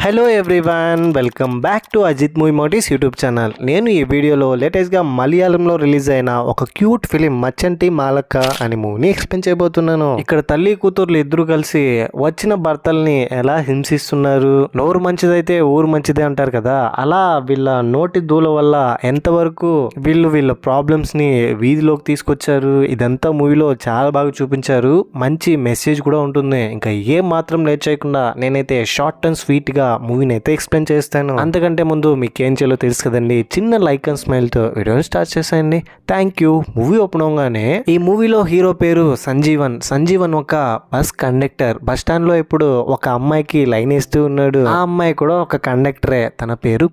Hello everyone, welcome back to Ajith movie మోటీస్ YouTube channel. నేను ఈ వీడియోలో లేటెస్ట్గా మలయాళంలో రిలీజ్ అయిన ఒక క్యూట్ ఫిలిం మచ్చంటి మాలక్క అనే మూవీని ఎక్స్ప్లెయిన్ చేయబోతున్నాను. ఇక్కడ తల్లి కూతుర్లు ఇద్దరు కలిసి వచ్చిన భర్తల్ని ఎలా హింసిస్తున్నారు. నోరు మంచిదైతే ఊరు మంచిదే అంటారు కదా, అలా వీళ్ళ నోటి దూల వల్ల ఎంతవరకు వీళ్ళ ప్రాబ్లమ్స్ ని వీధిలోకి తీసుకొచ్చారు. ఇదంతా మూవీలో చాలా బాగా చూపించారు. మంచి మెసేజ్ కూడా ఉంటుంది. ఇంకా ఏం మాత్రం లేట్ చేయకుండా నేనైతే షార్ట్ అండ్ స్వీట్ గా మూవీని అయితే ఎక్స్ప్లెయిన్ చేస్తాను. అంతకంటే ముందు మీకు ఏం చేయాలో తెలుసు కదండి, చిన్న లైక్ అండ్ స్మైల్ తో వీడియోని స్టార్ట్ చేసేయండి. Thank you. మూవీ ఓపెన్ అవగానే ఈ మూవీలో హీరో పేరు సంజీవన్ ఒక బస్ కండక్టర్. బస్ స్టాండ్ లో ఇప్పుడు ఒక అమ్మాయికి లైన్ వేస్తూ ఉన్నాడు. ఆ అమ్మాయి కూడా ఒక కండక్టరే. తన పేరు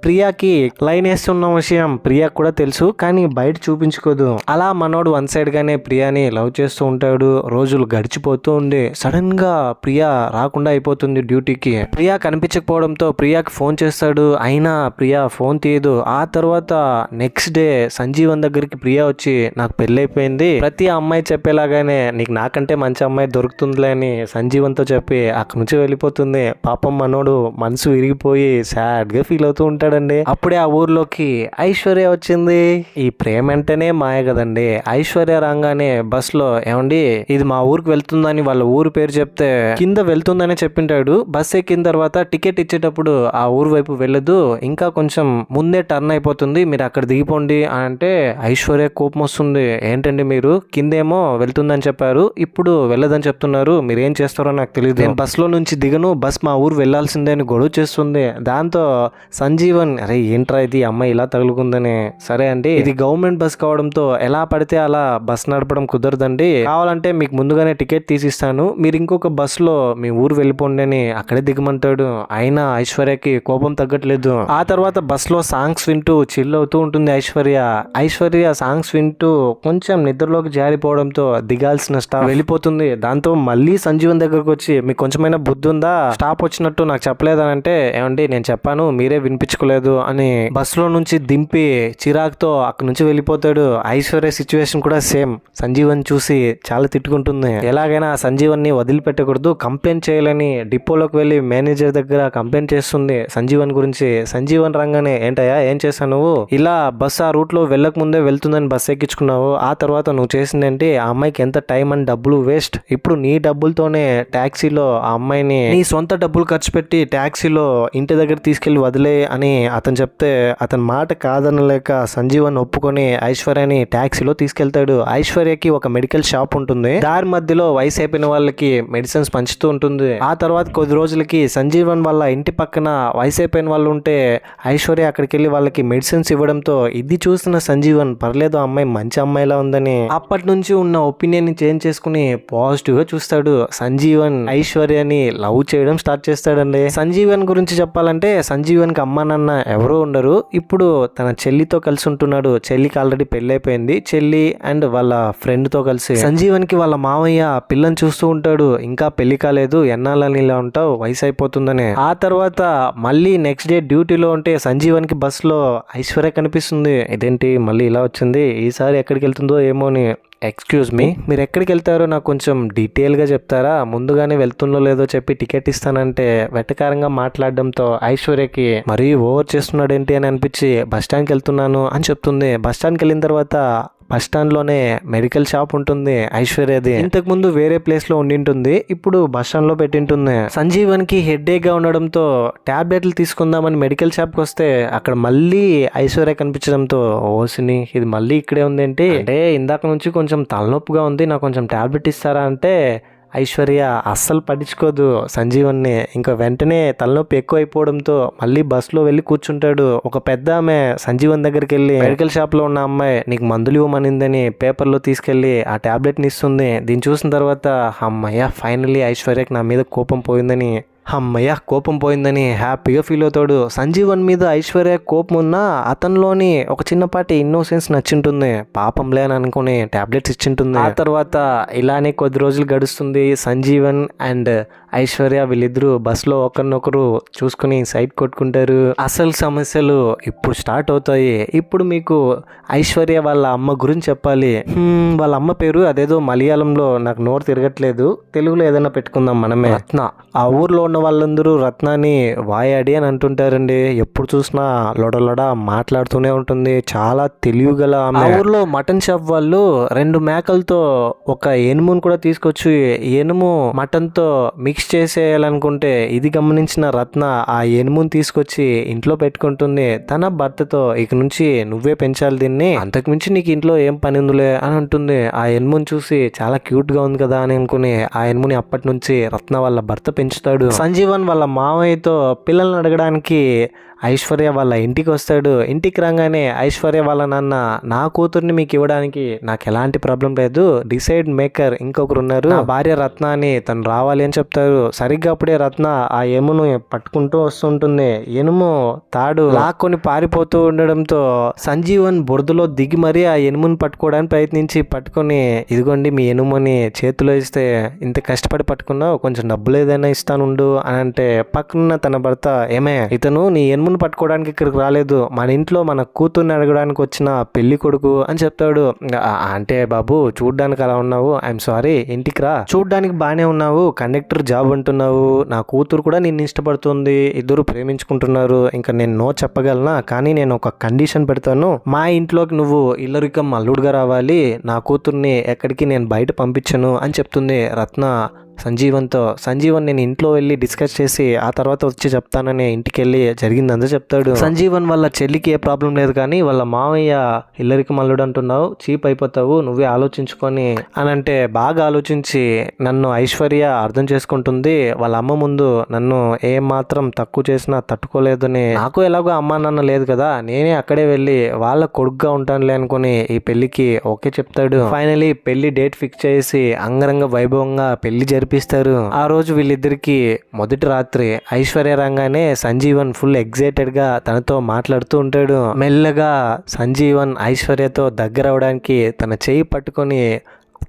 ప్రియాకి లైన్ వేస్తున్న విషయం ప్రియా కూడా తెలుసు, కానీ బయట చూపించుకోదు. అలా మనోడు వన్ సైడ్ గానే ప్రియాని లవ్ చేస్తూ ఉంటాడు. రోజులు గడిచిపోతూ ఉండి సడన్ గా ప్రియా రాకుండా అయిపోతుంది డ్యూటీకి. ప్రియా కనిపించకపోవడంతో ప్రియాకి ఫోన్ చేస్తాడు, అయినా ప్రియా ఫోన్ తీయదు. ఆ తర్వాత నెక్స్ట్ డే సంజీవన్ దగ్గరికి ప్రియా వచ్చి నాకు పెళ్ళైపోయింది, ప్రతి అమ్మాయి చెప్పేలాగానే నీకు నాకంటే మంచి అమ్మాయి దొరుకుతుందిలే అని సంజీవన్ తో చెప్పి అక్కడి నుంచి వెళ్ళిపోతుంది. పాపం మనోడు మనసు విరిగిపోయి సాడ్ గా ఫీల్ అవుతూ ఉంటాడండి. అప్పుడే ఆ ఊర్లోకి ఐశ్వర్య వచ్చింది. ఈ ప్రేమ అంటేనే మాయ కదండి. ఐశ్వర్య రాగానే బస్ లో ఏమండి ఇది మా ఊరికి వెళ్తుందని వాళ్ళ ఊరు పేరు చెప్తే కింద వెళ్తుందని చెప్పింటాడు. బస్ ఎక్కిన తర్వాత టికెట్ ఇచ్చేటప్పుడు ఆ ఊరు వైపు వెళ్ళదు, ఇంకా కొంచెం ముందే టర్న్ అయిపోతుంది, మీరు అక్కడ దిగిపోండి అంటే ఐశ్వర్య కోపం వస్తుంది. ఏంటండి మీరు కిందేమో వెళ్తుందని చెప్పారు, ఇప్పుడు వెళ్ళదని చెప్తున్నారు, మీరు ఏం చేస్తారో నాకు తెలియదు, నేను బస్ లో నుంచి దిగను, బస్ మా ఊరు వెళ్లాల్సిందే అని గొడవ చేస్తుంది. దాంతో సంజీవన్ అరే ఏంట్రా ఇది అమ్మాయి ఇలా తగులుకుందని, సరే అండి ఇది గవర్నమెంట్ బస్ కావడంతో ఎలా పడితే అలా బస్ నడపడం కుదరదండి, కావాలంటే మీకు ముందుగానే టికెట్ తీసిస్తాను, మీరు ఇంకొక బస్ లో మీ ఊరు వెళ్ళిపోండి అని అక్కడే దిగమంటాడు. అయినా ఐశ్వర్యకి కోపం తగ్గట్లేదు. ఆ తర్వాత బస్ లో సాంగ్స్ వింటూ చిల్ అవుతూ ఉంటుంది ఐశ్వర్య సాంగ్స్ వింటూ కొంచెం నిద్రలోకి జారిపోవడంతో దిగాల్సిన స్టాప్ వెళ్ళిపోతుంది. దాంతో మళ్ళీ సంజీవన్ దగ్గరకు వచ్చి మీకు కొంచెమైనా బుద్ధి ఉందా, స్టాప్ వచ్చినట్టు నాకు చెప్పలేదని అంటే ఏమండి నేను చెప్పాను మీరే వినిపించుకోలేదు అని బస్ లో నుంచి దింపి చిరాకుతో అక్కడి నుంచి వెళ్ళిపోతాడు. ఐశ్వర్య సిచ్యువేషన్ కూడా సేమ్. సంజీవన్ చూసి చాలా తిట్టుకుంటుంది. ఎలాగైనా సంజీవన్ ని వదిలిపెట్టకూడదు, కంప్లైంట్ చేయాలని డిపోలోకి వెళ్ళి మేనేజర్ దగ్గర కంప్లైంట్ చేస్తుంది సంజీవన్ గురించి. సంజీవన్ రంగానే ఏంటయ్యా ఏం చేశావు నువ్వు, ఇలా బస్ ఆ రూట్ లో వెళ్ళక ముందే వెళ్తుందని బస్ ఎక్కించుకున్నావు, ఆ తర్వాత నువ్వు చేసిందేంటి, ఆ అమ్మాయికి ఎంత టైం అండ్ డబ్బులు వేస్ట్, ఇప్పుడు నీ డబ్బులతోనే టాక్సీలో ఆ అమ్మాయిని నీ సొంత డబ్బులు ఖర్చు పెట్టి టాక్సీలో ఇంటి దగ్గర తీసుకెళ్లి వదిలే అని అతను చెప్తే అతని మాట కాదనలేక సంజీవన్ ఒప్పుకొని ఐశ్వర్యని టాక్సీలో తీసుకెళ్తాడు. ఐశ్వర్యకి ఒక మెడికల్ షాప్ ఉంటుంది. దారి మధ్యలో వయసు అయిపోయిన వాళ్ళకి మెడిసిన్స్ పంచుతూ ఉంటుంది. ఆ తర్వాత కొద్ది రోజులకి సంజీవన్ వాళ్ళ ఇంటి పక్కన వయసు అయిపోయిన వాళ్ళు ఉంటే ఐశ్వర్య అక్కడికి వెళ్ళి వాళ్ళకి మెడిసిన్స్ ఇవ్వడంతో ఇది చూసిన సంజీవన్ పర్లేదు అమ్మాయి మంచి అమ్మాయిలా ఉందని అప్పటి నుంచి ఉన్న ఒపీనియన్ ని చేంజ్ చేసుకుని పాజిటివ్ గా చూస్తాడు. సంజీవన్ ఐశ్వర్యని లవ్ చేయడం స్టార్ట్ చేస్తాడండి. సంజీవన్ గురించి చెప్పాలంటే సంజీవన్ కి అమ్మా నాన్న ఎవరూ ఉండరు. ఇప్పుడు తన చెల్లితో కలిసి ఉంటున్నాడు. చెల్లికి ఆల్రెడీ పెళ్లి అయిపోయింది. చెల్లి అండ్ వాళ్ళ ఫ్రెండ్ తో కలిసి సంజీవన్ కి వాళ్ళ మామయ్య పిల్లని చూస్తూ ఉంటాడు. ఇంకా పెళ్లి కాలేదు, ఎన్నాళ్ళని ఇలా ఉంటావు, వయసు అయిపోతుందని. ఆ తర్వాత మళ్ళీ నెక్స్ట్ డే డ్యూటీలో ఉంటే సంజీవన్ కి బస్ లో ఐశ్వర్య కనిపిస్తుంది. ఇదేంటి మళ్ళీ ఇలా వచ్చింది, ఈసారి ఎక్కడికి వెళ్తుందో ఏమో అని. ఎక్స్క్యూజ్ మీ, మీరు ఎక్కడికి వెళ్తారో నాకు కొంచెం డీటెయిల్గా చెప్తారా, ముందుగానే వెళ్తుందో లేదో చెప్పి టికెట్ ఇస్తానంటే వెటకారంగా మాట్లాడడంతో ఐశ్వర్యకి మరీ ఓవర్ చేస్తున్నాడేంటి అని అనిపించి బస్ స్టాండ్కి వెళ్తున్నాను అని చెప్తుంది. బస్ స్టాండ్కి వెళ్ళిన తర్వాత బస్ స్టాండ్ లోనే మెడికల్ షాప్ ఉంటుంది ఐశ్వర్యది. ఇంతకు ముందు వేరే ప్లేస్ లో ఉండింటుంది, ఇప్పుడు బస్ స్టాండ్ లో పెట్టింటుంది. సంజీవన్ కి హెడ్ఏక్ గా ఉండడంతో టాబ్లెట్లు తీసుకుందామని మెడికల్ షాప్ కి వస్తే అక్కడ మళ్ళీ ఐశ్వర్య కనిపించడంతో ఓసిని ఇది మళ్ళీ ఇక్కడే ఉంది ఏంటి అంటే ఇందాక నుంచి కొంచెం తలనొప్పిగా ఉంది, నాకు కొంచెం టాబ్లెట్ ఇస్తారా అంటే ఐశ్వర్య అస్సలు పట్టించుకోదు సంజీవన్ని. ఇంకా వెంటనే తలనొప్పి ఎక్కువ అయిపోవడంతో మళ్ళీ బస్ లో వెళ్ళి కూర్చుంటాడు. ఒక పెద్ద ఆమె సంజీవన్ దగ్గరికి వెళ్ళి మెడికల్ షాప్ లో ఉన్న అమ్మాయి నీకు మందులు ఇవ్వమనిందని పేపర్ లో తీసుకెళ్లి ఆ టాబ్లెట్ ని ఇస్తుంది. దీన్ని చూసిన తర్వాత అమ్మయ్య ఫైనల్లీ ఐశ్వర్యకి నా మీద కోపం పోయిందని హ్యాపీగా ఫీల్ అవుతాడు. సంజీవన్ మీద ఐశ్వర్య కోపం ఉన్నా అతనిలోని ఒక చిన్నపాటి ఇన్నోసెన్స్ నచ్చింటుంది. పాపంలే అని అనుకుని టాబ్లెట్స్ ఇచ్చింటుంది. ఆ తర్వాత ఇలానే కొద్ది రోజులు గడుస్తుంది. సంజీవన్ అండ్ ఐశ్వర్య వీళ్ళిద్దరూ బస్సులో ఒకరినొకరు చూసుకుని సైడ్ కొట్టుకుంటారు. అసలు సమస్యలు ఇప్పుడు స్టార్ట్ అవుతాయి. ఇప్పుడు మీకు ఐశ్వర్య వాళ్ళ అమ్మ గురించి చెప్పాలి. వాళ్ళ అమ్మ పేరు అదేదో మలయాళంలో నాకు నోరు తిరగట్లేదు, తెలుగులో ఏదైనా పెట్టుకుందాం మనమే. రత్న. ఆ ఊర్లో ఉన్న వాళ్ళందరూ రత్నాన్ని వాయాడి అని అంటుంటారండి. ఎప్పుడు చూసినా లొడలొడ మాట్లాడుతూనే ఉంటుంది. చాలా తెలివిగల ఆమె. ఆ ఊర్లో మటన్ షాప్ వాళ్ళు 2 మేకలతో ఒక ఎనుమును కూడా తీసుకొచ్చి ఎనుము మటన్ తో మిక్స్ చేసేయాలనుకుంటే ఇది గమనించిన రత్న ఆ ఎనుమును తీసుకొచ్చి ఇంట్లో పెట్టుకుంటుంది. తన భర్తతో ఇక నుంచి నువ్వే పెంచాలి దీన్ని, అంతకుమించి నీకు ఇంట్లో ఏం పని ఉందిలే అని అంటుంది. ఆ ఎనుముని చూసి చాలా క్యూట్ గా ఉంది కదా అని అనుకుని ఆ ఎనుముని అప్పటి నుంచి రత్న వాళ్ళ భర్త పెంచుతాడు. సంజీవన్ వాళ్ళ మావయ్యతో పిల్లల్ని అడగడానికి ఐశ్వర్య వాళ్ళ ఇంటికి వస్తాడు. ఇంటికి రాగానే ఐశ్వర్య వాళ్ళ నాన్న, నా కూతుర్ని మీకు ఇవ్వడానికి నాకు ఎలాంటి ప్రాబ్లం లేదు, డిసైడ్ మేకర్ ఇంకొకరు ఉన్నారు, నా భార్య రత్న అని తను రావాలి అని చెప్తారు. సరిగ్గా అప్పుడే రత్న ఆ ఎమును పట్టుకుంటూ వస్తుంటుంది. ఎనుము తాడు లాక్కొని పారిపోతూ ఉండడంతో సంజీవన్ బురదలో దిగి మరీ ఆ ఎనుమును పట్టుకోవడానికి ప్రయత్నించి పట్టుకొని, ఇదిగోండి మీ ఎనుముని చేతిలో ఇస్తే ఇంత కష్టపడి పట్టుకున్నావు, కొంచెం డబ్బులు ఏదైనా ఇస్తానుండు అని అంటే పక్కన తన భర్త, ఏమే ఇతను నీ ఎనుమును పట్టుకోవడానికి ఇక్కడికి రాలేదు, మన ఇంట్లో మన కూతుర్ని అడగడానికి వచ్చిన పెళ్లి కొడుకు అని చెప్తాడు. అంటే బాబు చూడ్డానికి అలా ఉన్నావు, ఐఎమ్ సారీ, ఇంటికి రా, చూడ్డానికి బాగానే ఉన్నావు, కండక్టర్ జాబ్ అంటున్నావు, నా కూతురు కూడా నిన్ను ఇష్టపడుతుంది, ఇద్దరు ప్రేమించుకుంటున్నారు, ఇంకా నేను నో చెప్పగలనా, కానీ నేను ఒక కండిషన్ పెడతాను, మా ఇంట్లోకి నువ్వు ఇల్లరికం అల్లుడుగా రావాలి, నా కూతుర్ని ఎక్కడికి నేను బయట పంపించను అని చెప్తుంది రత్న సంజీవన్ నేను ఇంట్లో వెళ్ళి డిస్కస్ చేసి ఆ తర్వాత వచ్చి చెప్తానని ఇంటికి వెళ్ళి జరిగిందంతా చెప్తాడు. సంజీవన్ వాళ్ళ చెల్లికి ఏ ప్రాబ్లం లేదు, కానీ వాళ్ళ మావయ్య ఇల్లరికి మల్లుడు అంటున్నావు, చీప్ అయిపోతావు, నువ్వే ఆలోచించుకొని అని అంటే బాగా ఆలోచించి నన్ను ఐశ్వర్య అర్థం చేసుకుంటుంది, వాళ్ళ అమ్మ ముందు నన్ను ఏం మాత్రం తక్కువ చేసినా తట్టుకోలేదని, నాకు ఎలాగో అమ్మా నాన్న లేదు కదా, నేనే అక్కడే వెళ్ళి వాళ్ళ కొడుకుగా ఉంటానులే అనుకుని ఈ పెళ్లికి ఓకే చెప్తాడు. ఫైనలీ పెళ్లి డేట్ ఫిక్స్ చేసి అంగరంగ వైభవంగా పెళ్లి జరిపిస్తారు. ఆ రోజు వీళ్ళిద్దరికి మొదటి రాత్రి. ఐశ్వర్య రాగానే సంజీవన్ ఫుల్ ఎగ్జైటెడ్ గా తనతో మాట్లాడుతూ ఉంటాడు. మెల్లగా సంజీవన్ ఐశ్వర్యతో దగ్గర అవడానికి తన చేయి పట్టుకొని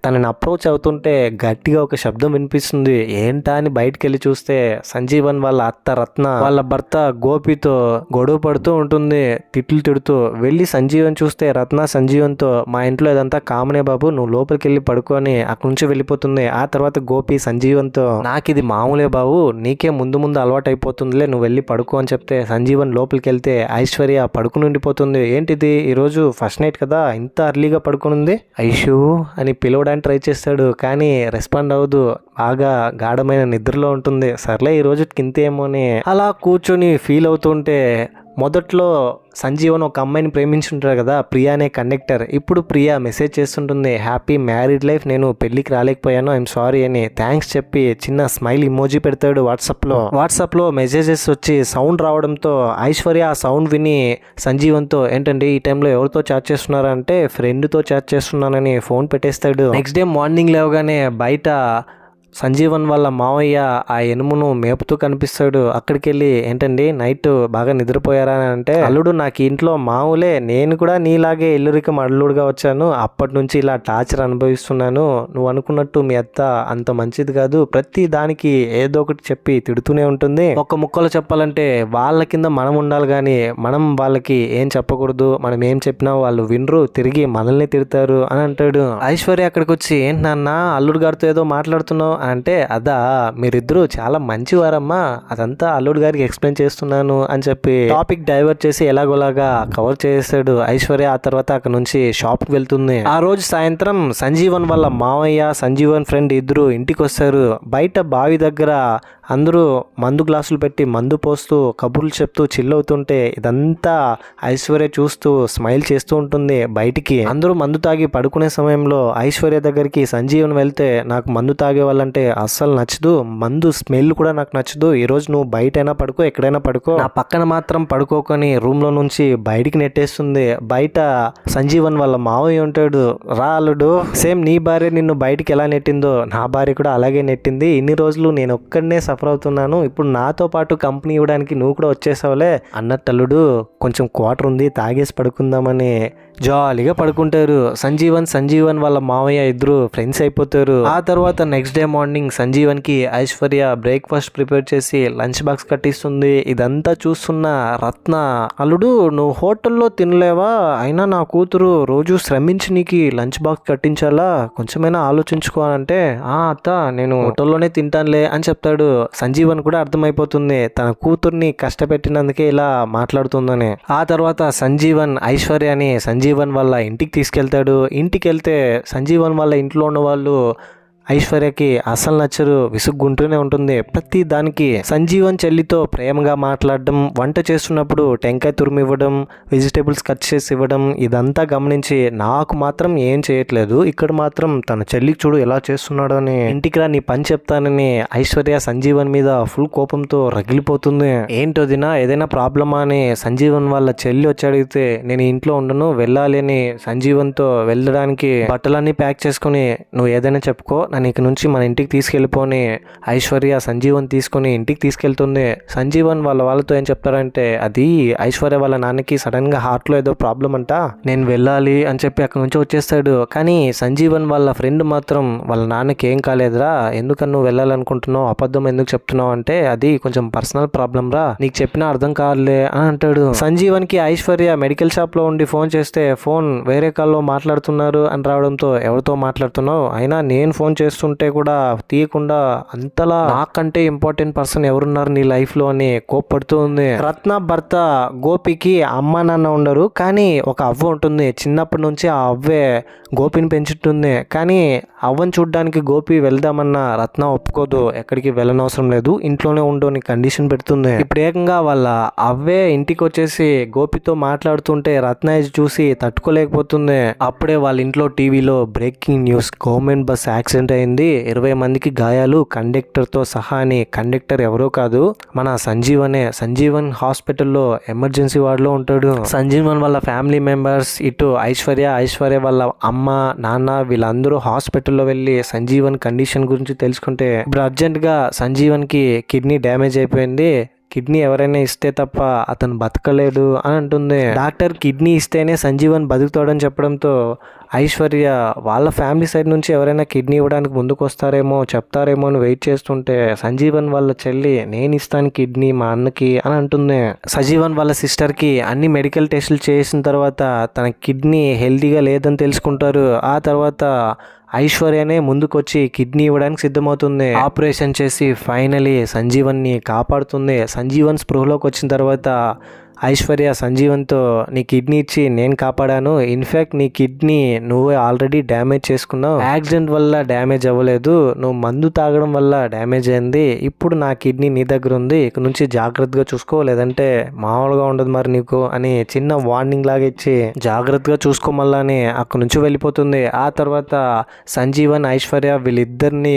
తనని అప్రోచ్ అవుతుంటే గట్టిగా ఒక శబ్దం వినిపిస్తుంది. ఏంటా అని బయటికి వెళ్ళి చూస్తే సంజీవన్ వాళ్ళ అత్త రత్న వాళ్ళ భర్త గోపితో గొడవ పడుతూ ఉంటుంది, తిట్లు తిడుతూ. వెళ్ళి సంజీవన్ చూస్తే రత్న సంజీవన్తో, మా ఇంట్లో ఇదంతా కామనే బాబు, నువ్వు లోపలికి వెళ్ళి పడుకొని అక్కడి నుంచి వెళ్ళిపోతుంది. ఆ తర్వాత గోపి సంజీవన్తో, నాకు ఇది మామూలే బాబు, నీకే ముందు ముందు అలవాటు అయిపోతుందిలే, నువ్వు వెళ్ళి పడుకో అని చెప్తే సంజీవన్ లోపలికి వెళ్తే ఐశ్వర్య పడుకుని ఉండిపోతుంది. ఏంటిది ఈరోజు ఫస్ట్ నైట్ కదా, ఇంత అర్లీగా పడుకునుంది, ఐషు అని పిలవడానికి ట్రై చేస్తాడు, కానీ రెస్పాండ్ అవ్వదు, బాగా గాఢమైన నిద్రలో ఉంటుంది. సర్లే ఈ రోజు కింతేమో అని అలా కూర్చొని ఫీల్ అవుతుంటే, మొదట్లో సంజీవన్ ఒక అమ్మాయిని ప్రేమించుంటారు కదా, ప్రియా అనే కండక్టర్. ఇప్పుడు ప్రియా మెసేజ్ చేస్తుంటుంది, హ్యాపీ మ్యారీడ్ లైఫ్, నేను పెళ్లికి రాలేకపోయాను, ఐఎమ్ సారీ అని థ్యాంక్స్ చెప్పి చిన్న స్మైల్ ఇమోజీ పెడతాడు వాట్సాప్లో మెసేజెస్ వచ్చి సౌండ్ రావడంతో ఐశ్వర్య ఆ సౌండ్ విని సంజీవన్తో, ఏంటండి ఈ టైంలో ఎవరితో చాట్ చేస్తున్నారంటే ఫ్రెండ్తో చాట్ చేస్తున్నానని ఫోన్ పెట్టేస్తాడు. నెక్స్ట్ డే మార్నింగ్ లేవగానే బయట సంజీవన్ వాళ్ళ మావయ్య ఆ ఎనుమును మేపుతూ కనిపిస్తాడు. అక్కడికి వెళ్ళి, ఏంటండి నైట్ బాగా నిద్రపోయారా అని అంటే, అల్లుడు నాకు ఇంట్లో మామూలే, నేను కూడా నీలాగే ఇల్లురికం అల్లుడుగా వచ్చాను, అప్పటి నుంచి ఇలా టార్చర్ అనుభవిస్తున్నాను, నువ్వు అనుకున్నట్టు మీ అత్త అంత మంచిది కాదు, ప్రతి దానికి ఏదో ఒకటి చెప్పి తిడుతూనే ఉంటుంది, ఒక ముక్కలో చెప్పాలంటే వాళ్ళ కింద మనం ఉండాలి కానీ మనం వాళ్ళకి ఏం చెప్పకూడదు, మనం ఏం చెప్పినా వాళ్ళు వినరు, తిరిగి మనల్ని తిడతారు అని అంటాడు. ఐశ్వర్య అక్కడికి వచ్చి, ఏంటి నాన్న అల్లుడు గారితో ఏదో మాట్లాడుతున్నావు అంటే, అదా మీరిద్దరూ చాలా మంచివారమ్మా, అదంతా అల్లుడు గారికి ఎక్స్ప్లెయిన్ చేస్తున్నాను అని చెప్పి టాపిక్ డైవర్ట్ చేసి ఎలాగోలాగా కవర్ చేసాడు. ఐశ్వర్య ఆ తర్వాత అక్కడ నుంచి షాప్ కి వెళ్తుంది. ఆ రోజు సాయంత్రం సంజీవన్ వాళ్ళ మావయ్య సంజీవన్ ఫ్రెండ్ ఇద్దరు ఇంటికి వస్తారు. బయట బావి దగ్గర అందరూ మందు గ్లాసులు పెట్టి మందు పోస్తూ కబుర్లు చెప్తూ చిల్ అవుతుంటే ఇదంతా ఐశ్వర్య చూస్తూ స్మైల్ చేస్తూ ఉంటుంది. బయటికి అందరూ మందు తాగి పడుకునే సమయంలో ఐశ్వర్య దగ్గరికి సంజీవన్ వెళ్తే, నాకు మందు తాగే వాళ్ళంటే అస్సలు నచ్చదు, మందు స్మెల్ కూడా నాకు నచ్చదు, ఈరోజు నువ్వు బయటైనా పడుకో ఎక్కడైనా పడుకో, నా పక్కన మాత్రం పడుకోకొని రూమ్ లో నుంచి బయటికి నెట్టేస్తుంది. బయట సంజీవన్ వాళ్ళ మావయ్య ఉంటాడు, రా అల్లుడు, సేమ్ నీ భార్య నిన్ను బయటికి ఎలా నెట్టిందో నా భార్య కూడా అలాగే నెట్టింది, ఇన్ని రోజులు నేను ఒక్కడనే సఫర్ అవుతున్నాను, ఇప్పుడు నాతో పాటు కంపెనీ ఇవ్వడానికి నువ్వు కూడా వచ్చేసావులే అన్నట్టు, అల్లుడు కొంచెం క్వార్టర్ ఉంది తాగేసి పడుకుందామని జాలీగా పడుకుంటారు. సంజీవన్ వాళ్ళ మావయ్య ఇద్దరు ఫ్రెండ్స్ అయిపోతారు. ఆ తర్వాత నెక్స్ట్ డే మార్నింగ్ సంజీవన్ కి ఐశ్వర్య బ్రేక్ఫాస్ట్ ప్రిపేర్ చేసి లంచ్ బాక్స్ కట్టిస్తుంది. ఇదంతా చూస్తున్న రత్న, అల్లుడు నువ్వు హోటల్లో తినలేవా, అయినా నా కూతురు రోజు శ్రమించి నీకు లంచ్ బాక్స్ కట్టించాలా, కొంచెమైనా ఆలోచించుకో అంటే, అత్త నేను హోటల్లోనే తింటానులే అని చెప్తాడు. సంజీవన్ కూడా అర్థమైపోతుంది తన కూతుర్ని కష్టపెట్టినందుకే ఇలా మాట్లాడుతుందని. ఆ తర్వాత సంజీవన్ ఐశ్వర్యని సంజీవన్ వాళ్ళ ఇంటికి తీసుకెళ్తాడు. ఇంటికి వెళ్తే సంజీవన్ వాళ్ళ ఇంట్లో ఉన్న వాళ్ళు ఐశ్వర్యకి అసలు నచ్చరు, విసుగ్గుంటూనే ఉంటుంది. ప్రతి దానికి సంజీవన్ చెల్లితో ప్రేమగా మాట్లాడడం, వంట చేస్తున్నప్పుడు టెంకాయ తురిమివ్వడం, వెజిటేబుల్స్ కట్ చేసి ఇవ్వడం, ఇదంతా గమనించి నాకు మాత్రం ఏం చేయట్లేదు, ఇక్కడ మాత్రం తన చెల్లికి చూడు ఎలా చేస్తున్నాడు అని, ఇంటికి రా నీ పని చెప్తానని ఐశ్వర్య సంజీవన్ మీద ఫుల్ కోపంతో రగిలిపోతుంది. ఏంటో దినా ఏదైనా ప్రాబ్లమా అని సంజీవన్ వాళ్ళ చెల్లి వచ్చి అడిగితే, నేను ఇంట్లో ఉండను వెళ్ళాలి అని సంజీవన్తో వెళ్ళడానికి బట్టలన్నీ ప్యాక్ చేసుకుని, నువ్వు ఏదైనా చెప్పుకో నీకు నుంచి మన ఇంటికి తీసుకెళ్ళిపోని ఐశ్వర్య సంజీవన్ తీసుకుని ఇంటికి తీసుకెళ్తుంది. సంజీవన్ వాళ్ళతో ఏం చెప్తారంటే, అది ఐశ్వర్య వాళ్ళ నాన్నకి సడన్ గా హార్ట్ లో ఏదో ప్రాబ్లం అంట, నేను వెళ్ళాలి అని చెప్పి అక్కడ నుంచి వచ్చేస్తాడు. కానీ సంజీవన్ వాళ్ళ ఫ్రెండ్ మాత్రం వాళ్ళ నాన్నకి ఏం కాలేదురా, ఎందుకని నువ్వు వెళ్ళాలనుకుంటున్నావు, అబద్ధం ఎందుకు చెప్తున్నావు అంటే, అది కొంచెం పర్సనల్ ప్రాబ్లం రా, నీకు చెప్పినా అర్థం కాదులే అని అంటాడు. సంజీవన్ కి ఐశ్వర్య మెడికల్ షాప్ లో ఉండి ఫోన్ చేస్తే ఫోన్ వేరే కాల్లో మాట్లాడుతున్నారు అని రావడంతో, ఎవరితో మాట్లాడుతున్నావు, అయినా నేను ఫోన్ చేస్తుంటే కూడా తీయకుండా అంతలా నాకంటే ఇంపార్టెంట్ పర్సన్ ఎవరున్నారు నీ లైఫ్ లో అని కోప్పడుతూ ఉంది. రత్న భర్త గోపికి అమ్మ నాన్న ఉండరు, కానీ ఒక అవ్వ ఉంటుంది. చిన్నప్పటి నుంచి ఆ అవ్వే గోపిని పెంచుతుంది. కానీ అవ్వని చూడ్డానికి గోపి వెళ్దామన్నా రత్న ఒప్పుకోదు, ఎక్కడికి వెళ్ళనవసరం లేదు ఇంట్లోనే ఉండు అని కండిషన్ పెడుతుంది. ఇప్పుడు ఏకంగా వాళ్ళ అవ్వే ఇంటికి వచ్చేసి గోపితో మాట్లాడుతుంటే రత్న చూసి తట్టుకోలేకపోతుంది. అప్పుడే వాళ్ళ ఇంట్లో టీవీలో breaking news, government bus accident అయింది, 20 మందికి గాయాలు, కండక్టర్తో సహా అని. కండక్టర్ ఎవరో కాదు, మన సంజీవన్ హాస్పిటల్లో ఎమర్జెన్సీ వార్డులో ఉంటాడు. సంజీవన్ వాళ్ళ ఫ్యామిలీ మెంబర్స్, ఇటు ఐశ్వర్య వాళ్ళ అమ్మ నాన్న వీళ్ళందరూ హాస్పిటల్లో వెళ్ళి సంజీవన్ కండిషన్ గురించి తెలుసుకుంటే, ఇప్పుడు అర్జెంట్గా సంజీవన్కి కిడ్నీ డ్యామేజ్ అయిపోయింది, కిడ్నీ ఎవరైనా ఇస్తే తప్ప అతను బతకలేడు అని అంటుంది. డాక్టర్ కిడ్నీ ఇస్తేనే సంజీవన్ బతుకుతాడని చెప్పడంతో ఐశ్వర్య వాళ్ళ ఫ్యామిలీ సైడ్ నుంచి ఎవరైనా కిడ్నీ ఇవ్వడానికి ముందుకు వస్తారేమో చెప్తారేమో అని వెయిట్ చేస్తుంటే, సంజీవన్ వాళ్ళ చెల్లి నేను ఇస్తాను కిడ్నీ మా అన్నకి అని అంటుంది. సంజీవన్ వాళ్ళ సిస్టర్కి అన్ని మెడికల్ టెస్టులు చేసిన తర్వాత తన కిడ్నీ హెల్తీగా లేదని తెలుసుకుంటారు. ఆ తర్వాత ఐశ్వర్యనే ముందుకొచ్చి కిడ్నీ ఇవ్వడానికి సిద్ధమవుతుంది. ఆపరేషన్ చేసి ఫైనలీ సంజీవన్ని కాపాడుతుంది. సంజీవన్ స్పృహలోకి వచ్చిన తర్వాత ఐశ్వర్య సంజీవన్తో, నీ కిడ్నీ ఇచ్చి నేను కాపాడాను, ఇన్ఫ్యాక్ట్ నీ కిడ్నీ నువ్వే ఆల్రెడీ డ్యామేజ్ చేసుకున్నావు, యాక్సిడెంట్ వల్ల డ్యామేజ్ అవ్వలేదు, నువ్వు మందు తాగడం వల్ల డ్యామేజ్ అయింది, ఇప్పుడు నా కిడ్నీ నీ దగ్గర ఉంది, ఇక నుంచి జాగ్రత్తగా చూసుకో లేదంటే మామూలుగా ఉండదు మరి నీకు అని చిన్న వార్నింగ్ లాగా ఇచ్చి జాగ్రత్తగా చూసుకోమల్లాని అక్కడి నుంచి వెళ్ళిపోతుంది. ఆ తర్వాత సంజీవన్ ఐశ్వర్య వీళ్ళిద్దరిని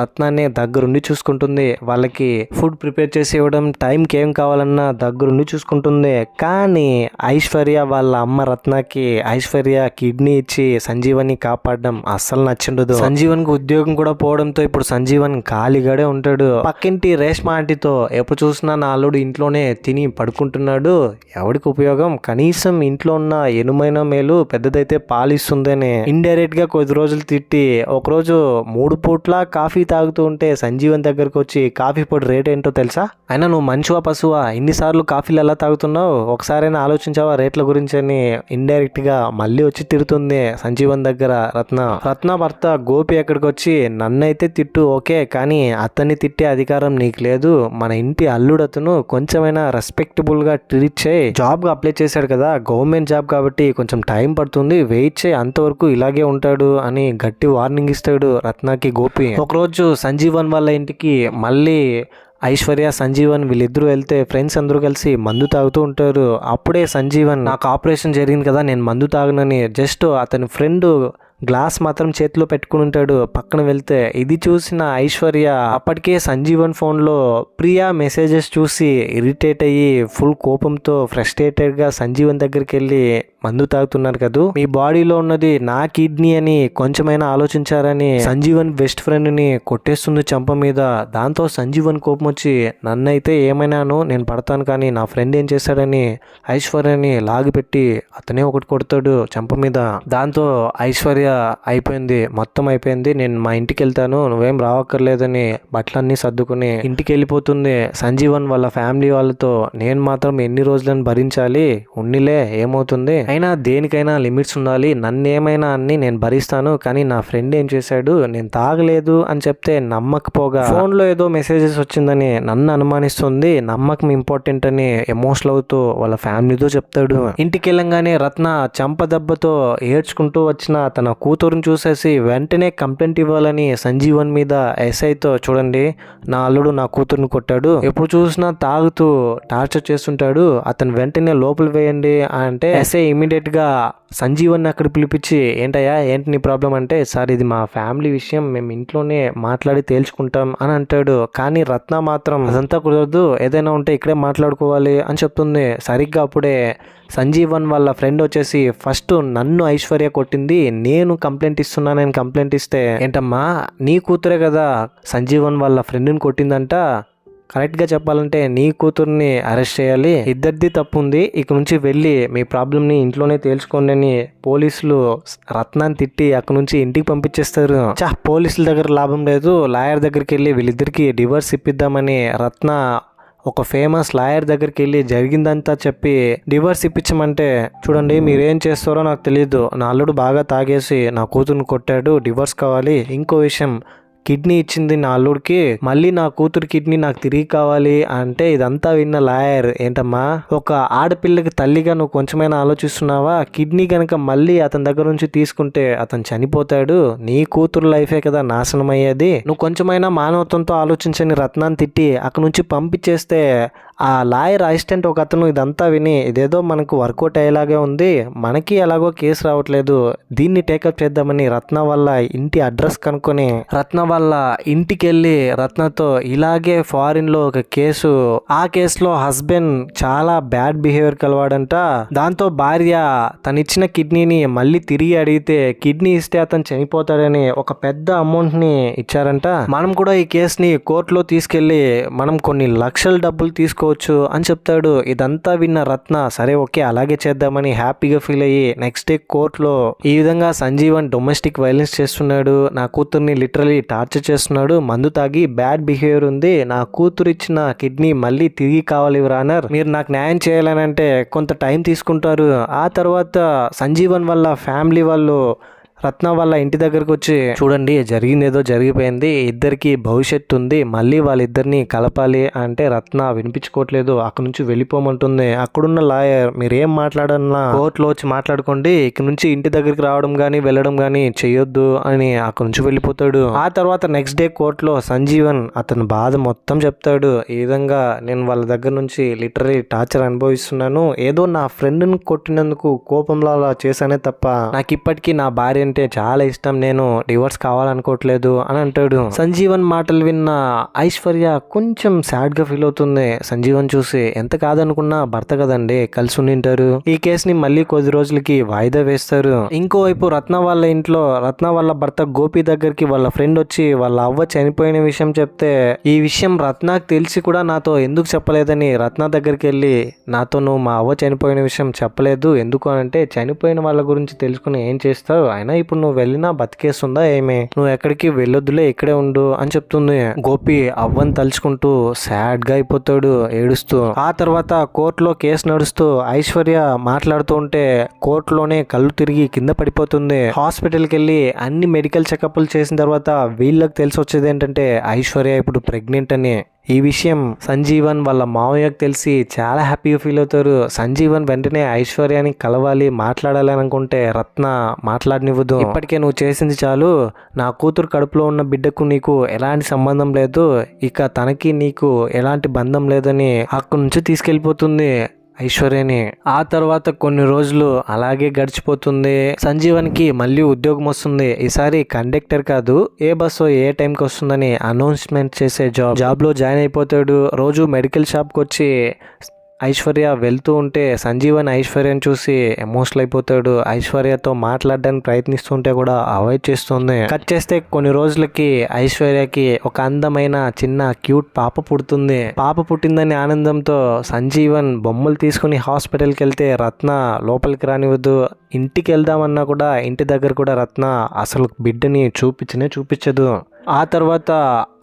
రత్నాన్ని దగ్గరుండి చూసుకుంటుంది. వాళ్ళకి ఫుడ్ ప్రిపేర్ చేసి ఇవ్వడం, టైంకి ఏం కావాలన్నా దగ్గరుండి చూసుకుంటుంది. కానీ ఐశ్వర్య వాళ్ళ అమ్మ రత్నకి ఐశ్వర్య కిడ్నీ ఇచ్చి సంజీవన్ని కాపాడడం అస్సలు నచ్చిండదు. సంజీవన్కి ఉద్యోగం కూడా పోవడంతో ఇప్పుడు సంజీవన్ ఖాళీగానే ఉంటాడు. పక్కింటి రేష్మా ఆంటీతో, ఎప్పుడు చూసినా నా అల్లుడు ఇంట్లోనే తిని పడుకుంటున్నాడు, ఎవరికి ఉపయోగం, కనీసం ఇంట్లో ఉన్న ఎనుమైన మేలు పెద్దదైతే పాలిస్తుందని ఇండైరెక్ట్ గా కొద్ది రోజులు తిట్టి, ఒకరోజు 3 పూట్ల కాఫీ తాగుతూ ఉంటే సంజీవన్ దగ్గరకు వచ్చి, కాఫీ పొడి రేట్ ఏంటో తెలుసా, అయినా నువ్వు మనిషివా పశువా, ఇన్నిసార్లు కాఫీలు ఎలా తాగుతున్నావు, ఒకసారైనా ఆలోచించావా రేట్ల గురించి అని ఇండైరెక్ట్ గా మళ్ళీ వచ్చి తిడుతుంది సంజీవన్ దగ్గర రత్న భర్త గోపి ఎక్కడికి వచ్చి, నన్నైతే తిట్టు ఓకే, కానీ అతన్ని తిట్టే అధికారం నీకు లేదు, మన ఇంటి అల్లుడు అతను, కొంచెమైనా రెస్పెక్టబుల్ గా ట్రీట్ చేయి, జాబ్ అప్లై చేశాడు కదా గవర్నమెంట్ జాబ్ కాబట్టి కొంచెం టైం పడుతుంది, వెయిట్ చేయి, అంతవరకు ఇలాగే ఉంటాడు అని గట్టి వార్నింగ్ ఇస్తాడు రత్నకి గోపి. ఒకరోజు సంజీవన్ వాళ్ళ ఇంటికి మళ్ళీ ఐశ్వర్య సంజీవన్ వీళ్ళిద్దరూ వెళ్తే ఫ్రెండ్స్ అందరూ కలిసి మందు తాగుతూ ఉంటారు. అప్పుడే సంజీవన్, నాకు ఆపరేషన్ జరిగింది కదా నేను మందు తాగనని జస్ట్ అతని ఫ్రెండ్ గ్లాస్ మాత్రం చేతిలో పెట్టుకుని ఉంటాడు. పక్కన వెళ్తే ఇది చూసిన ఐశ్వర్య అప్పటికే సంజీవన్ ఫోన్లో ప్రియా మెసేజెస్ చూసి ఇరిటేట్ అయ్యి ఫుల్ కోపంతో ఫ్రస్ట్రేటెడ్గా సంజీవన్ దగ్గరికి వెళ్ళి మందు తాగుతున్నారు కదా, మీ బాడీలో ఉన్నది నా కిడ్నీ అని కొంచెమైనా ఆలోచించారని సంజీవన్ బెస్ట్ ఫ్రెండ్ ని కొట్టేస్తుంది చంప మీద. దాంతో సంజీవన్ కోపం వచ్చి నన్నైతే ఏమైనాను నేను పడతాను, కానీ నా ఫ్రెండ్ ఏం చేశాడని ఐశ్వర్యని లాగిపెట్టి అతనే ఒకటి కొడతాడు చంప మీద. దాంతో ఐశ్వర్య అయిపోయింది, మొత్తం అయిపోయింది, నేను మా ఇంటికి వెళ్తాను, నువ్వేం రావక్కర్లేదని బట్టలన్నీ సర్దుకుని ఇంటికి వెళ్ళిపోతుంది సంజీవన్ వాళ్ళ ఫ్యామిలీ వాళ్ళతో. నేను మాత్రం ఎన్ని రోజులను భరించాలి, ఉన్నిలే ఏమవుతుంది, అయినా దేనికైనా లిమిట్స్ ఉండాలి, నన్నేమైనా అన్ని నేను భరిస్తాను, కానీ నా ఫ్రెండ్ ఏం చేశాడు, నేను తాగలేదు అని చెప్తే నమ్మకపోగా ఫోన్ లో ఏదో మెసేజెస్ వచ్చిందని నన్ను అనుమానిస్తుంది, నమ్మకం ఇంపార్టెంట్ అని ఎమోషనల్ అవుతూ వాళ్ళ ఫ్యామిలీతో చెప్తాడు. ఇంటికి వెళ్ళంగానే రత్న చంప దెబ్బతో ఏడ్చుకుంటూ వచ్చిన తన కూతురుని చూసేసి వెంటనే కంప్లైంట్ ఇవ్వాలని సంజీవన్ మీద ఎస్ఐతో, చూడండి నా అల్లుడు నా కూతురుని కొట్టాడు, ఎప్పుడు చూసినా తాగుతూ టార్చర్ చేస్తుంటాడు, అతను వెంటనే లోపల వేయండి అంటే ఎస్ఐ ఇమీడియట్ గా సంజీవన్ అక్కడ పిలిపించి ఏంటయ్యా ఏంటి నీ ప్రాబ్లం అంటే, సార్ ఇది మా ఫ్యామిలీ విషయం, మేము ఇంట్లోనే మాట్లాడి తేల్చుకుంటాం అని అంటాడు. కానీ రత్న మాత్రం అదంతా కుదరదు, ఏదైనా ఉంటే ఇక్కడే మాట్లాడుకోవాలి అని చెప్తుంది. సరిగ్గా అప్పుడే సంజీవన్ వాళ్ళ ఫ్రెండ్ వచ్చేసి ఫస్ట్ నన్ను ఐశ్వర్య కొట్టింది, నేను కంప్లైంట్ ఇస్తున్నానని కంప్లైంట్ ఇస్తే, ఏంటమ్మా నీ కూతురే కదా సంజీవన్ వాళ్ళ ఫ్రెండ్ని కొట్టిందంట, కరెక్ట్గా చెప్పాలంటే నీ కూతుర్ని అరెస్ట్ చేయాలి, ఇద్దరిది తప్పు ఉంది, ఇక నుంచి వెళ్ళి మీ ప్రాబ్లమ్ని ఇంట్లోనే తేల్చుకోండి అని పోలీసులు రత్నాన్ని తిట్టి అక్కడ నుంచి ఇంటికి పంపించేస్తారు. పోలీసుల దగ్గర లాభం లేదు, లాయర్ దగ్గరికి వెళ్ళి వీళ్ళిద్దరికి డివోర్స్ ఇప్పిద్దామని రత్న ఒక ఫేమస్ లాయర్ దగ్గరికి వెళ్ళి జరిగిందంతా చెప్పి డివోర్స్ ఇప్పించమంటే, చూడండి మీరేం చేస్తారో నాకు తెలియదు, నా అల్లుడు బాగా తాగేసి నా కూతురుని కొట్టాడు, డివోర్స్ కావాలి, ఇంకో విషయం కిడ్నీ ఇచ్చింది నా అల్లుడికి, మళ్ళీ నా కూతురు కిడ్నీ నాకు తిరిగి కావాలి అంటే, ఇదంతా విన్న లాయర్ ఏంటమ్మా ఒక ఆడపిల్లకి తల్లిగా నువ్వు కొంచెమైనా ఆలోచిస్తున్నావా, కిడ్నీ కనుక మళ్ళీ అతని దగ్గర నుంచి తీసుకుంటే అతను చనిపోతాడు, నీ కూతురు లైఫే కదా నాశనం అయ్యేది, నువ్వు కొంచెమైనా మానవత్వంతో ఆలోచించని రత్నాన్ని తిట్టి అక్కడ నుంచి పంపించేస్తే, ఆ లాయర్ అసిస్టెంట్ ఒక అతను ఇదంతా విని ఇదేదో మనకు వర్కౌట్ అయ్యేలాగే ఉంది, మనకి ఎలాగో కేసు రావట్లేదు, దీన్ని టేకప్ చేద్దామని రత్న వల్ల ఇంటి అడ్రస్ కనుక్కొని రత్న వాళ్ళ ఇంటికి వెళ్ళి రత్నతో ఇలాగే ఫారిన్ లో ఒక కేసు, ఆ కేసులో హస్బెండ్ చాలా బ్యాడ్ బిహేవియర్ కలవాడంట, దాంతో భార్య తనిచ్చిన కిడ్నీని మళ్ళీ తిరిగి అడిగితే కిడ్నీ ఇస్తే అతను చనిపోతాడని ఒక పెద్ద అమౌంట్ ని ఇచ్చారంట, మనం కూడా ఈ కేసుని కోర్టులో తీసుకెళ్లి మనం కొన్ని లక్షల డబ్బులు తీసుకోవచ్చు అని చెప్తాడు. ఇదంతా విన్న రత్న సరే ఓకే అలాగే చేద్దామని హ్యాపీగా ఫీల్ అయ్యి నెక్స్ట్ డే కోర్టులో ఈ విధంగా సంజీవన్ డొమెస్టిక్ వైలెన్స్ చేస్తున్నాడు, నా కూతుర్ని లిటరలీ టార్చర్ చేస్తున్నాడు, మందు తాగి బ్యాడ్ బిహేవియర్ ఉంది, నా కూతురు ఇచ్చిన కిడ్నీ మళ్ళీ తిరిగి కావాలి యువర్ ఆనర్, మీరు నాకు న్యాయం చేయాలని అంటే కొంత టైం తీసుకుంటారు. ఆ తర్వాత సంజీవన్ వల్ల ఫ్యామిలీ వాళ్ళు రత్న వాళ్ళ ఇంటి దగ్గరకు వచ్చి, చూడండి జరిగింది ఏదో జరిగిపోయింది, ఇద్దరికి భవిష్యత్తు ఉంది, మళ్ళీ వాళ్ళిద్దరిని కలపాలి అంటే రత్న వినిపించుకోవట్లేదు, అక్కడ నుంచి వెళ్ళిపోమంటుంది. అక్కడున్న లాయర్ మీరేం మాట్లాడన్నా కోర్టులో వచ్చి మాట్లాడుకోండి, ఇక నుంచి ఇంటి దగ్గరికి రావడం కానీ వెళ్ళడం కానీ చెయ్యొద్దు అని అక్కడ నుంచి వెళ్ళిపోతాడు. ఆ తర్వాత నెక్స్ట్ డే కోర్టులో సంజీవన్ అతని బాధ మొత్తం చెప్తాడు, ఈ విధంగా నేను వాళ్ళ దగ్గర నుంచి లిటరరీ టార్చర్ అనుభవిస్తున్నాను, ఏదో నా ఫ్రెండ్ని కొట్టినందుకు కోపంలో అలా చేశానే తప్ప నాకు ఇప్పటికీ నా భార్య అంటే చాలా ఇష్టం, నేను డివోర్స్ కావాలనుకోవట్లేదు అని అంటాడు. సంజీవన్ మాటలు విన్న ఐశ్వర్య కొంచెం సాడ్ గా ఫీల్ అవుతుంది. సంజీవన్ చూసి ఎంత కాదనుకున్నా భర్త కదండి, కలిసి ఉండింటారు, ఈ కేసుని మళ్ళీ కొద్ది రోజులకి వాయిదా వేస్తారు. ఇంకోవైపు రత్న వాళ్ళ ఇంట్లో రత్న వాళ్ళ భర్త గోపి దగ్గరికి వాళ్ళ ఫ్రెండ్ వచ్చి వాళ్ళ అవ్వ చనిపోయిన విషయం చెప్తే, ఈ విషయం రత్నకు తెలిసి కూడా నాతో ఎందుకు చెప్పలేదని రత్న దగ్గరికి వెళ్ళి, నాతో నువ్వు మా అవ్వ చనిపోయిన విషయం చెప్పలేదు ఎందుకు అంటే, చనిపోయిన వాళ్ళ గురించి తెలుసుకుని ఏం చేస్తావు, అయినా ఇప్పుడు నువ్వు వెళ్ళినా బతికేస్తుందా ఏమే, నువ్వు ఎక్కడికి వెళ్ళొద్దులే ఇక్కడే ఉండు అని చెప్తుంది. గోపి అవ్వని తలుచుకుంటూ సాడ్ గా అయిపోతాడు ఏడుస్తూ. ఆ తర్వాత కోర్టులో కేసు నడుస్తూ ఐశ్వర్య మాట్లాడుతూ ఉంటే కోర్టులోనే కళ్ళు తిరిగి కింద పడిపోతుంది. హాస్పిటల్కి వెళ్ళి అన్ని మెడికల్ చెకప్లు చేసిన తర్వాత వీళ్ళకి తెలిసి వచ్చేది ఏంటంటే ఐశ్వర్య ఇప్పుడు ప్రెగ్నెంట్ అని. ఈ విషయం సంజీవన్ వాళ్ళ మావయ్యకు తెలిసి చాలా హ్యాపీగా ఫీల్ అవుతారు. సంజీవన్ వెంటనే ఐశ్వర్యాని కలవాలి మాట్లాడాలి అనుకుంటే రత్న మాట్లాడనివ్వదు. ఇప్పటికే నువ్వు చేసింది చాలు, నా కూతురు కడుపులో ఉన్న బిడ్డకు నీకు ఎలాంటి సంబంధం లేదు, ఇక తనకి నీకు ఎలాంటి బంధం లేదని అక్కడి నుంచి తీసుకెళ్ళిపోతుంది ఐశ్వర్యని. ఆ తర్వాత కొన్ని రోజులు అలాగే గడిచిపోతుంది. సంజీవన్కి మళ్ళీ ఉద్యోగం వస్తుంది. ఈసారి కండక్టర్ కాదు, ఏ బస్సు ఏ టైంకి వస్తుందని అనౌన్స్మెంట్ చేసే జాబ్లో జాయిన్ అయిపోతాడు. రోజు మెడికల్ షాప్కి వచ్చి ఐశ్వర్య వెళ్తూ ఉంటే సంజీవన్ ఐశ్వర్యని చూసి ఎమోషనల్ అయిపోతాడు. ఐశ్వర్యతో మాట్లాడడానికి ప్రయత్నిస్తుంటే కూడా అవాయిడ్ చేస్తుంది. కట్ చేస్తే కొన్ని రోజులకి ఐశ్వర్యకి ఒక అందమైన చిన్న క్యూట్ పాప పుడుతుంది. పాప పుట్టిందని ఆనందంతో సంజీవన్ బొమ్మలు తీసుకుని హాస్పిటల్కి వెళ్తే రత్న లోపలికి రానివ్వదు. ఇంటికి వెళ్దామన్నా కూడా ఇంటి దగ్గర కూడా రత్న అసలు బిడ్డని చూపించదు. ఆ తర్వాత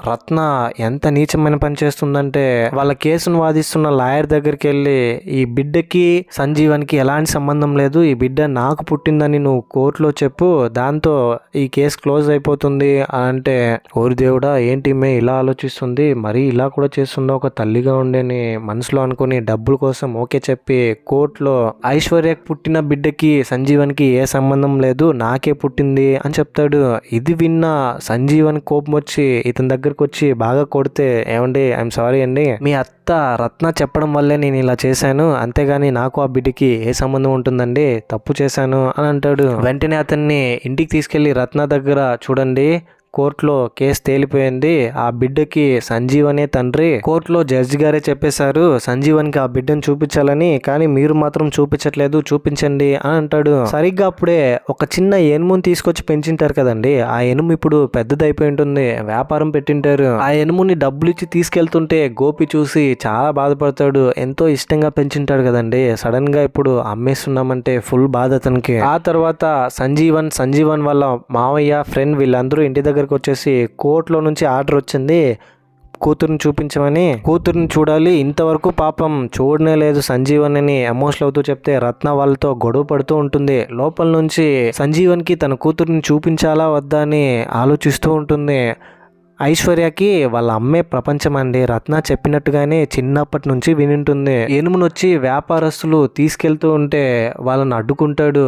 రత్న ఎంత నీచమైన పని చేస్తుందంటే వాళ్ళ కేసును వాదిస్తున్న లాయర్ దగ్గరికి వెళ్ళి ఈ బిడ్డకి సంజీవన్కి ఎలాంటి సంబంధం లేదు, ఈ బిడ్డ నాకు పుట్టిందని నువ్వు కోర్టులో చెప్పు, దాంతో ఈ కేసు క్లోజ్ అయిపోతుంది అంటే ఓరి దేవుడా ఏంటి మే ఇలా ఆలోచిస్తుంది, మరి ఇలా కూడా చేస్తుందో ఒక తల్లిగా ఉండేని మనసులో అనుకుని డబ్బుల కోసం ఓకే చెప్పి కోర్టులో ఐశ్వర్యకు పుట్టిన బిడ్డకి సంజీవన్కి ఏ సంబంధం లేదు, నాకే పుట్టింది అని చెప్తాడు. ఇది విన్న సంజీవన్ కోపం వచ్చి ఇతని దగ్గరకు వచ్చి బాగా కొడితే, ఏమండి ఐఎమ్ సారీ అండి, మీ అత్త రత్న చెప్పడం వల్లే నేను ఇలా చేశాను, అంతేగాని నాకు ఆ బిడ్డకి ఏ సంబంధం ఉంటుందండి, తప్పు చేశాను అని అంటాడు. వెంటనే అతన్ని ఇంటికి తీసుకెళ్లి రత్న దగ్గర చూడండి కోర్టులో కేసు తేలిపోయింది, ఆ బిడ్డకి సంజీవనే తండ్రి, కోర్టులో జడ్జి గారే చెప్పేశారు సంజీవన్కి ఆ బిడ్డను చూపించాలని, కానీ మీరు మాత్రం చూపించట్లేదు, చూపించండి అని అంటాడు. సరిగ్గా అప్పుడే ఒక చిన్న ఎనుముని తీసుకొచ్చి పెంచింటారు కదండి, ఆ ఎనుము ఇప్పుడు పెద్దదైపోయి ఉంటుంది, వ్యాపారం పెట్టింటారు. ఆ ఎనుముని డబ్బులు ఇచ్చి తీసుకెళ్తుంటే గోపి చూసి చాలా బాధపడతాడు. ఎంతో ఇష్టంగా పెంచింటాడు కదండి, సడన్ గా ఇప్పుడు అమ్మేస్తున్నామంటే ఫుల్ బాధ అతనికి. ఆ తర్వాత సంజీవన్ వాళ్ళ మావయ్య ఫ్రెండ్ వీళ్ళందరూ ఇంటి దగ్గరకు వచ్చేసి కోర్టులో నుంచి ఆర్డర్ వచ్చింది కూతురుని చూపించమని. కూతురుని చూడాలి, ఇంతవరకు పాపం చూడనే లేదు సంజీవన్ అని ఎమోషనల్ అవుతూ చెప్తే రత్న వాళ్ళతో గొడవ పడుతూ ఉంటుంది. లోపల నుంచి సంజీవన్కి తన కూతురుని చూపించాలా వద్దా అని ఆలోచిస్తూ ఉంటుంది. ఐశ్వర్యకి వాళ్ళ అమ్మే ప్రపంచం అండి. రత్న చెప్పినట్టుగానే చిన్నప్పటి నుంచి వినింటుంది. ఎనుమునొచ్చి వ్యాపారస్తులు తీసుకెళ్తూ ఉంటే వాళ్ళని అడ్డుకుంటాడు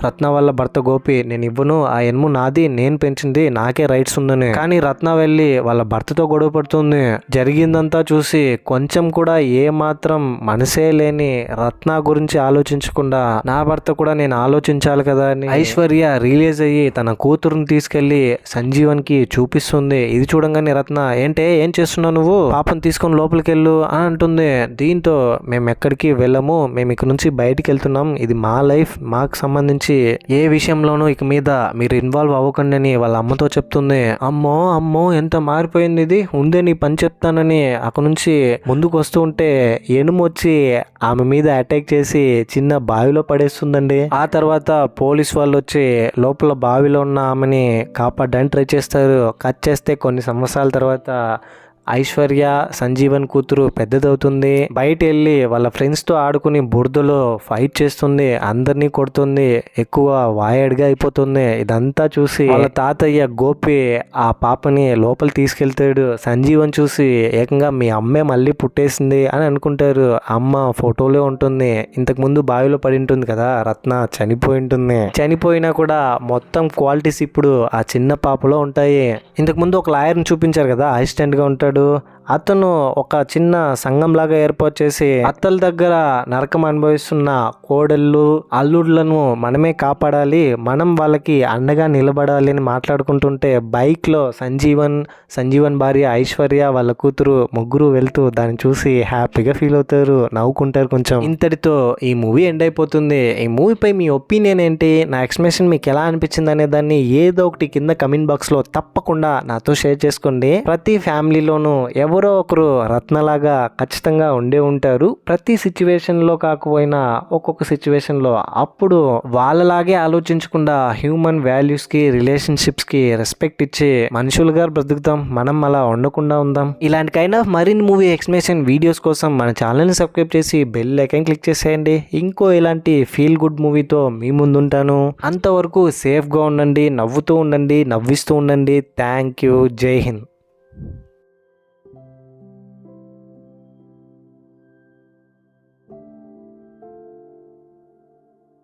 రత్న వాళ్ళ భర్త గోపి. నేను ఇవ్వను, ఆ ఎనుము నాది, నేను పెంచింది, నాకే రైట్స్ ఉందని. కానీ రత్న వెళ్ళి వాళ్ళ భర్తతో గొడవ పడుతుంది. జరిగిందంతా చూసి కొంచెం కూడా ఏ మాత్రం మనసే లేని రత్న గురించి ఆలోచించకుండా నా భర్త కూడా నేను ఆలోచించాలి కదా అని ఐశ్వర్య రియలైజ్ అయ్యి తన కూతురుని తీసుకెళ్లి సంజీవన్కి చూపిస్తుంది. ఇది చూడంగానే రత్న ఏంటే ఏం చేస్తున్నావు నువ్వు, పాపను తీసుకొని లోపలికి వెళ్ళు అని అంటుంది. దీంతో మేము ఎక్కడికి వెళ్ళము, మేము ఇక నుంచి బయటికి వెళ్తున్నాం, ఇది మా లైఫ్, మాకు సంబంధించి ఏ విషయంలోనూ ఇక మీద మీరు ఇన్వాల్వ్ అవ్వకండి అని వాళ్ళ అమ్మతో చెప్తుంది. అమ్మో ఎంత మారిపోయింది ఇది, ఉందే నీ పని చెప్తానని అక్కడ నుంచి ముందుకు వస్తూ ఉంటే ఎనుము వచ్చి ఆమె మీద అటాక్ చేసి చిన్న బావిలో పడేస్తుందండి. ఆ తర్వాత పోలీస్ వాళ్ళు వచ్చి లోపల బావిలో ఉన్న ఆమెని కాపాడడానికి ట్రై చేస్తారు. కట్ చేస్తే కొన్ని సంవత్సరాల తర్వాత ఐశ్వర్య సంజీవన్ కూతురు పెద్దదవుతుంది. బయట వెళ్ళి వాళ్ళ ఫ్రెండ్స్తో ఆడుకుని బురదలో ఫైట్ చేస్తుంది, అందరినీ కొడుతుంది, ఎక్కువ వాయడ్గా అయిపోతుంది. ఇదంతా చూసి వాళ్ళ తాతయ్య గోపి ఆ పాపని లోపల తీసుకెళ్తాడు. సంజీవన్ చూసి ఏకంగా మీ అమ్మే మళ్ళీ పుట్టేసింది అని అనుకుంటారు. అమ్మ ఫోటోలో ఉంటుంది, ఇంతకు ముందు బావిలో పడి ఉంటుంది కదా, రత్న చనిపోయి ఉంటుంది. చనిపోయినా కూడా మొత్తం క్వాలిటీస్ ఇప్పుడు ఆ చిన్న పాపలో ఉంటాయి. ఇంతకు ముందు ఒక లాయర్ని చూపించారు కదా, అసిస్టెంట్ గా ఉంటాడు. అతను ఒక చిన్న సంఘం లాగా ఏర్పాటు చేసి అత్తల దగ్గర నరకం అనుభవిస్తున్న కోడళ్ళు అల్లుళ్ళను మనమే కాపాడాలి, మనం వాళ్ళకి అండగా నిలబడాలి అని మాట్లాడుకుంటుంటే బైక్ లో సంజీవన్ భార్య ఐశ్వర్య వాళ్ళ కూతురు ముగ్గురు వెళ్తూ దాన్ని చూసి హ్యాపీగా ఫీల్ అవుతారు, నవ్వుకుంటారు కొంచెం. ఇంతటితో ఈ మూవీ ఎండ్ అయిపోతుంది. ఈ మూవీపై మీ ఒపీనియన్ ఏంటి, నా ఎక్స్ప్లెనేషన్ మీకు ఎలా అనిపించింది అనే దాన్ని ఏదో ఒకటి కింద కమెంట్ బాక్స్ లో తప్పకుండా నాతో షేర్ చేసుకోండి. ప్రతి ఫ్యామిలీలోనూ ఎవరో ఒకరు రత్నలాగా ఖచ్చితంగా ఉండే ఉంటారు. ప్రతి సిచ్యువేషన్లో కాకపోయినా ఒక్కొక్క సిచ్యువేషన్లో. అప్పుడు వాళ్ళలాగే ఆలోచించకుండా హ్యూమన్ వాల్యూస్కి రిలేషన్షిప్స్కి రెస్పెక్ట్ ఇచ్చి మనుషులుగా బ్రతుకుతాం. మనం అలా ఉండకుండా ఉందాం. ఇలాంటి కైండ్ ఆఫ్ మరిన్ని మూవీ ఎక్స్ప్లెనేషన్ వీడియోస్ కోసం మన ఛానల్ని సబ్స్క్రైబ్ చేసి బెల్ ఐకాన్ క్లిక్ చేసేయండి. ఇంకో ఇలాంటి ఫీల్ గుడ్ మూవీతో మీ ముందుంటాను. అంతవరకు సేఫ్గా ఉండండి, నవ్వుతూ ఉండండి, నవ్విస్తూ ఉండండి. Thank you. జై హింద్.